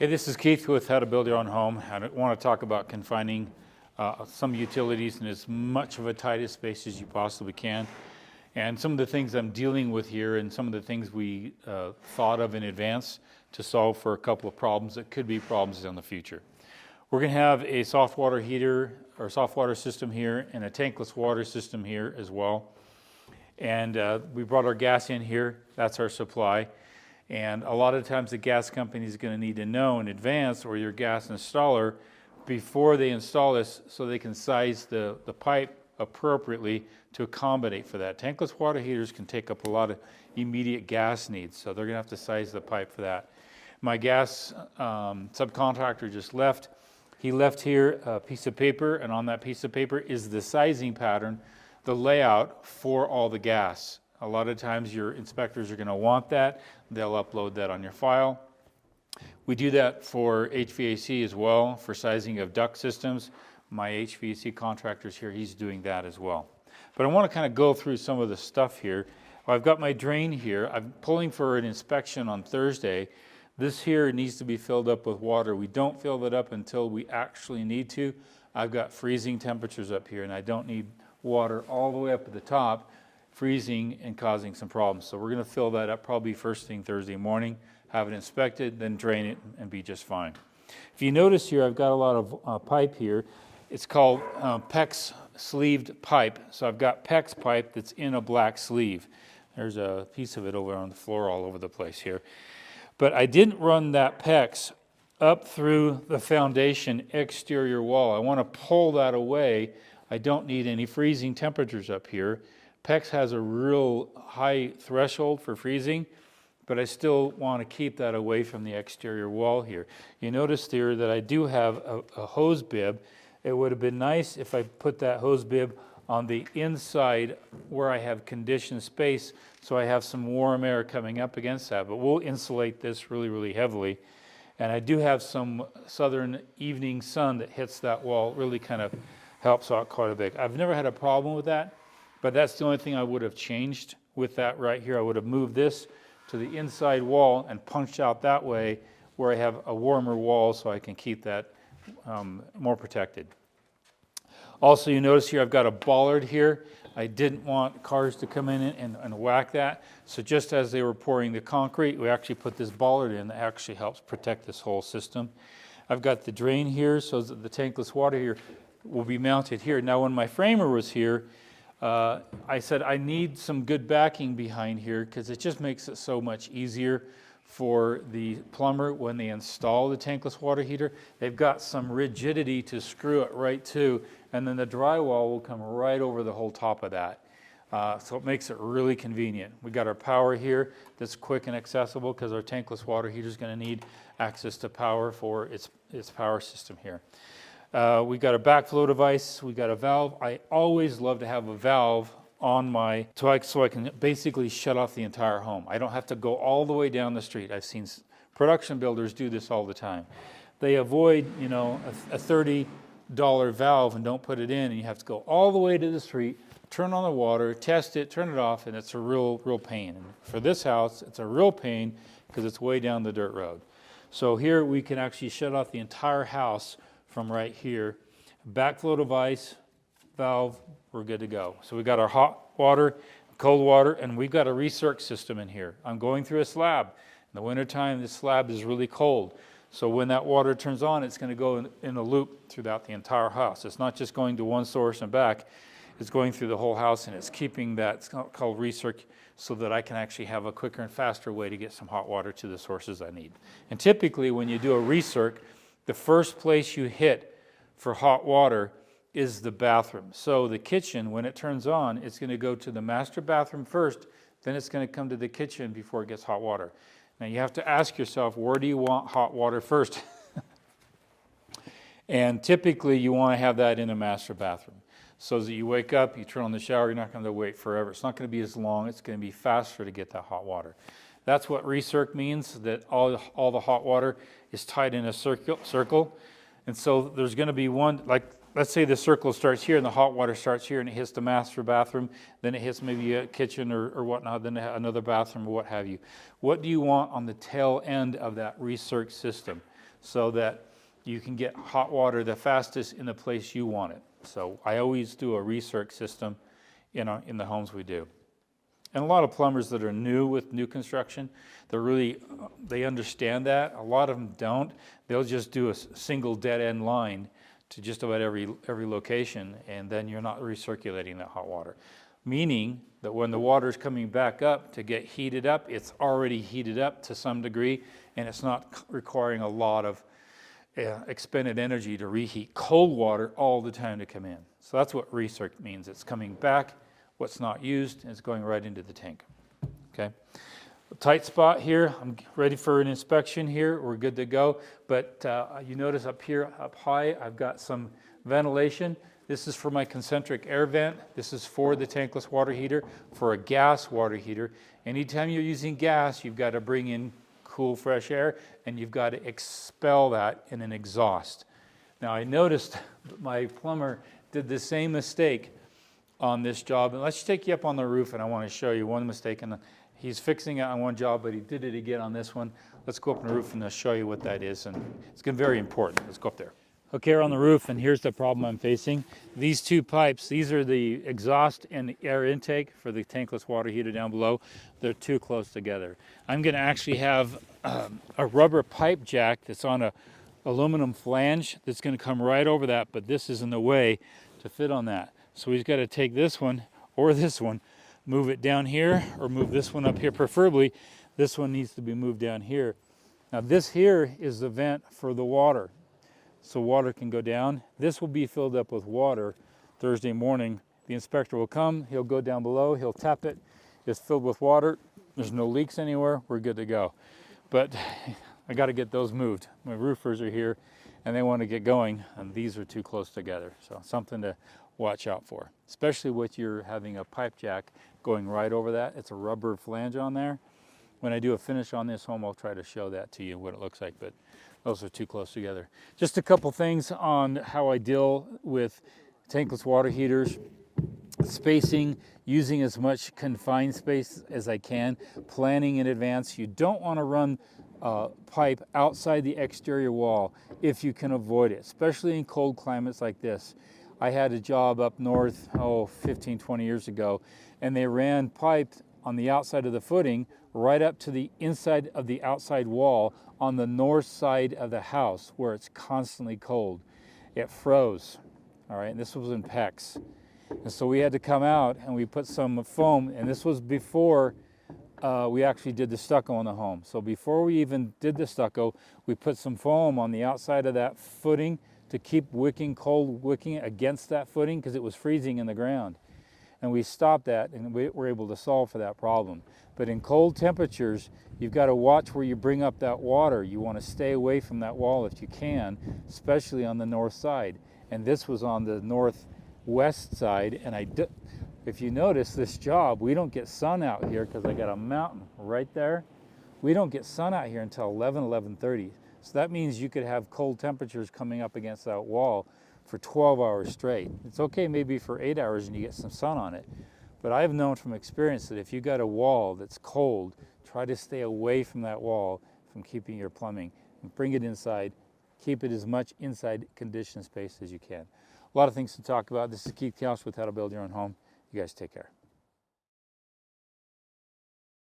Hey, this is Keith with How to Build Your Own Home. I want to talk about confining some utilities in as much of a tightest space as you possibly can. And some of the things I'm dealing with here and some of the things we thought of in advance to solve for a couple of problems that could be problems in the future. We're going to have a soft water heater or soft water system here and a tankless water system here as well. And we brought our gas in here. That's our supply. And a lot of times the gas company is going to need to know in advance, or your gas installer, before they install this, so they can size the pipe appropriately to accommodate for that. Tankless water heaters can take up a lot of immediate gas needs, so they're going to have to size the pipe for that. My gas subcontractor just left. He left here a piece of paper, and on that piece of paper is the sizing pattern, the layout for all the gas. A lot of times your inspectors are going to want that. They'll upload that on your file. We do that for HVAC as well, for sizing of duct systems. My HVAC contractor's here, he's doing that as well. But I want to kind of go through some of the stuff here. I've got my drain here. I'm pulling for an inspection on Thursday. This here needs to be filled up with water. We don't fill it up until we actually need to. I've got freezing temperatures up here, and I don't need water all the way up at the top, freezing and causing some problems. So we're going to fill that up probably first thing Thursday morning, have it inspected, then drain it and be just fine. If you notice here, I've got a lot of pipe here. It's called PEX sleeved pipe. So I've got PEX pipe that's in a black sleeve. There's a piece of it over on the floor all over the place here. But I didn't run that PEX up through the foundation exterior wall. I want to pull that away. I don't need any freezing temperatures up here. PEX has a real high threshold for freezing, but I still want to keep that away from the exterior wall here. You notice here that I do have a hose bib. It would have been nice if I put that hose bib on the inside where I have conditioned space, so I have some warm air coming up against that, but we'll insulate this really, really heavily. And I do have some southern evening sun that hits that wall, really kind of helps out quite a bit. I've never had a problem with that. But that's the only thing I would have changed with that right here. I would have moved this to the inside wall and punched out that way where I have a warmer wall so I can keep that more protected. Also, you notice here I've got a bollard here. I didn't want cars to come in and whack that. So just as they were pouring the concrete, we actually put this bollard in that actually helps protect this whole system. I've got the drain here so that the tankless water here will be mounted here. Now when my framer was here, I said I need some good backing behind here because it just makes it so much easier for the plumber when they install the tankless water heater. They've got some rigidity to screw it right to, and then the drywall will come right over the whole top of that. So it makes it really convenient. We got our power here that's quick and accessible because our tankless water heater is going to need access to power for its power system here. We got a backflow device, we got a valve. I always love to have a valve on my, so I can basically shut off the entire home. I don't have to go all the way down the street. I've seen production builders do this all the time. They avoid, a $30 valve and don't put it in, and you have to go all the way to the street, turn on the water, test it, turn it off, and it's a real pain. And for this house, it's a real pain because it's way down the dirt road. So here we can actually shut off the entire house from right here. Backflow device, valve, we're good to go. So we got our hot water, cold water, and we've got a recirc system in here. I'm going through a slab. In the wintertime, this slab is really cold. So when that water turns on, it's going to go in a loop throughout the entire house. It's not just going to one source and back. It's going through the whole house, and it's keeping that, it's called recirc, so that I can actually have a quicker and faster way to get some hot water to the sources I need. And typically, when you do a recirc, the first place you hit for hot water is the bathroom. So the kitchen, when it turns on, it's going to go to the master bathroom first, then it's going to come to the kitchen before it gets hot water. Now you have to ask yourself, where do you want hot water first? And typically you want to have that in a master bathroom. So that you wake up, you turn on the shower, you're not going to wait forever. It's not going to be as long, it's going to be faster to get that hot water. That's what recirc means, that all the hot water is tied in a circle. And so there's going to be one, like let's say the circle starts here and the hot water starts here and it hits the master bathroom, then it hits maybe a kitchen or whatnot, then another bathroom or what have you. What do you want on the tail end of that recirc system? so that you can get hot water the fastest in the place you want it. So I always do a recirc system in the homes we do. And a lot of plumbers that are new with new construction, they understand that. A lot of them don't. They'll just do a single dead end line to just about every location, and then you're not recirculating that hot water. Meaning that when the water is coming back up to get heated up, it's already heated up to some degree, and it's not requiring a lot of expended energy to reheat cold water all the time to come in. So that's what recirc means. It's coming back, what's not used, and it's going right into the tank. Okay. A tight spot here. I'm ready for an inspection here. We're good to go. But you notice up here, up high, I've got some ventilation. This is for my concentric air vent. This is for the tankless water heater, for a gas water heater. Anytime you're using gas, you've got to bring in cool, fresh air, and you've got to expel that in an exhaust. Now, I noticed my plumber did the same mistake on this job. And let's take you up on the roof, and I want to show you one mistake. And he's fixing it on one job, but he did it again on this one. Let's go up on the roof and I'll show you what that is. And it's very important. Let's go up there. Okay, we're on the roof, and here's the problem I'm facing. These two pipes, these are the exhaust and the air intake for the tankless water heater down below. They're too close together. I'm going to actually have a rubber pipe jack that's on a aluminum flange that's going to come right over that, but this is in the way to fit on that. So we've got to take this one or this one, move it down here, or move this one up here. Preferably, this one needs to be moved down here. Now this here is the vent for the water. So water can go down. This will be filled up with water Thursday morning. The inspector will come, he'll go down below, he'll tap it. It's filled with water. There's no leaks anywhere. We're good to go. But I got to get those moved. My roofers are here and they want to get going, and these are too close together. So something to watch out for, especially with your having a pipe jack going right over that. It's a rubber flange on there. When I do a finish on this home, I'll try to show that to you, what it looks like, but those are too close together. Just a couple things on how I deal with tankless water heaters. Spacing, using as much confined space as I can, planning in advance. You don't want to run pipe outside the exterior wall if you can avoid it, especially in cold climates like this. I had a job up north, 15, 20 years ago, and they ran pipe on the outside of the footing right up to the inside of the outside wall on the north side of the house where it's constantly cold. It froze, all right, and this was in PEX. And so we had to come out and we put some foam, and this was before we actually did the stucco on the home. So before we even did the stucco, we put some foam on the outside of that footing to keep cold wicking against that footing because it was freezing in the ground. And we stopped that, and we were able to solve for that problem. But in cold temperatures, you've got to watch where you bring up that water. You want to stay away from that wall if you can, especially on the north side. And this was on the northwest side, and if you notice this job, we don't get sun out here because I got a mountain right there. We don't get sun out here until 11:30. So that means you could have cold temperatures coming up against that wall for 12 hours straight. It's okay maybe for 8 hours and you get some sun on it. But I've known from experience that if you got a wall that's cold, try to stay away from that wall from keeping your plumbing. And bring it inside. Keep it as much inside conditioned space as you can. A lot of things to talk about. This is Keith Couch with How to Build Your Own Home. You guys take care.